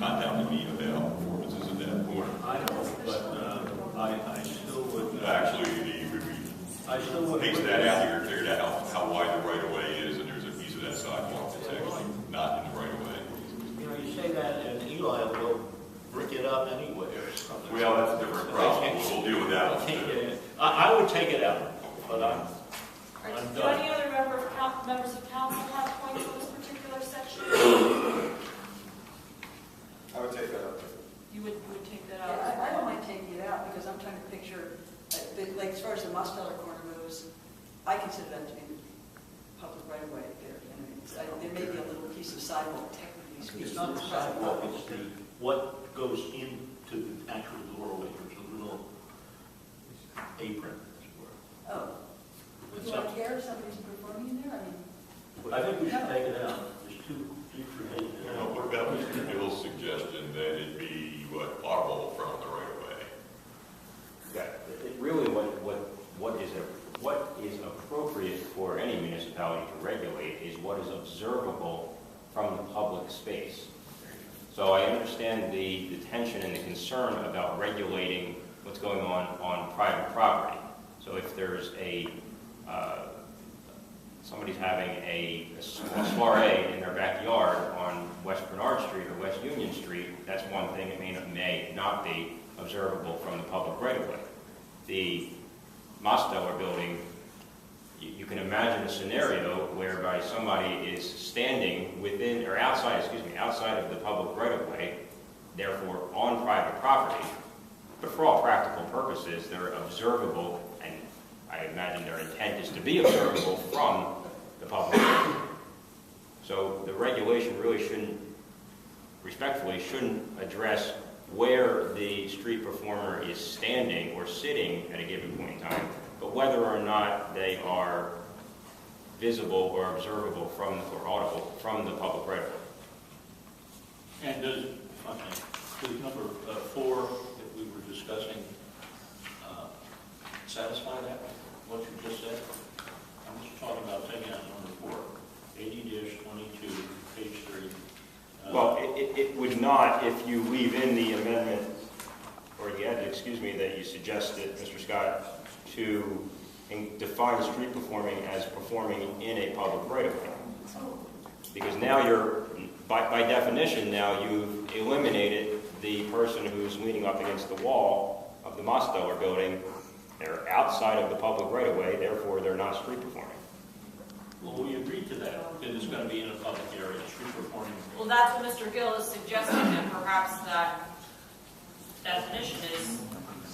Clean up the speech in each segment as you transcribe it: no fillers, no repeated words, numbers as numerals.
contacted me about performances at that point. I know, but I still would. Actually, I still would. piece that out here, figured out how wide the right of way is, and there's a piece of that sidewalk that's actually not in the right of way. You know, you say that, and Eli will brick it up anyway or something. Well, that's a different problem. We'll deal with that one. I would take it out, but I'm Do done. any other members of council have points on this particular section? I would take that up. You would take that Yeah, out? I don't mind taking it out because I'm trying to picture, like as far as the Mosteller corner goes, I consider that to be the public right of way there. There may be a little piece of sidewalk technically speaking. It's not the sidewalk, it's what goes into the actual doorway. There's a little apron, as it were. Oh. Would you like care if somebody's performing in there? I think we should take it out. There's two for me. What about Mr. Gill's suggestion that it be, audible from the right of way? Yeah, really what is appropriate for any municipality to regulate is what is observable from the public space. So I understand the tension and the concern about regulating what's going on private property. So if there's somebody's having a soiree in their backyard on West Bernard Street or West Union Street, that's one thing. It may not be observable from the public right of way. The Mosteller building, you can imagine a scenario whereby somebody is standing within or outside of the public right of way, therefore on private property, but for all practical purposes, they're observable, and I imagine their intent is to be observable from the public. So the regulation really respectfully shouldn't address where the street performer is standing or sitting at a given point in time, but whether or not they are visible or observable or audible from the public right of way. And does number 4 that we were discussing satisfy that, what you just said? I'm just talking about taking out number 4, 80-22, page 3. Well, it would not if you leave in the amendment, or the edit, that you suggested, Mr. Scott, to define street performing as performing in a public right-of-way. Because now by definition, now you've eliminated the person who's leaning up against the wall of the Mosteller building. They're outside of the public right-of-way, therefore they're not street performing. Well, we agreed to that, because it's going to be in a public area, street performing. Well, that's what Mr. Gill is suggesting, and perhaps that definition is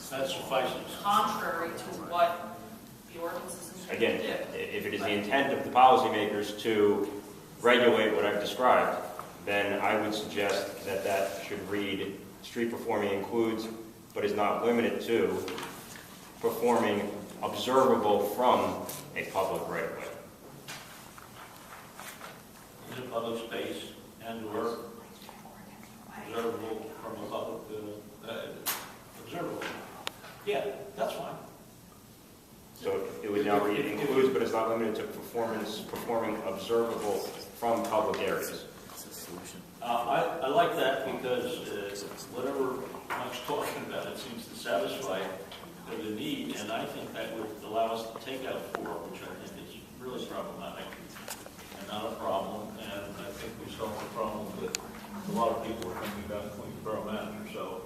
That suffices. contrary to what the ordinance is intended Again, to do. if it is the intent of the policymakers to regulate what I've described, then I would suggest that should read, street performing includes, but is not limited to, performing observable from a public right-of-way. In a public space and or observable from a public, observable. Yeah, that's fine. So it would now read includes, but is not limited to performing observable from public areas. I like that because whatever Mike's talking about, it seems to satisfy the need, and I think that would allow us to take out 4, which I think is really problematic and not a problem, and I think we solved the problem that a lot of people are thinking about in Queensboro Manor. So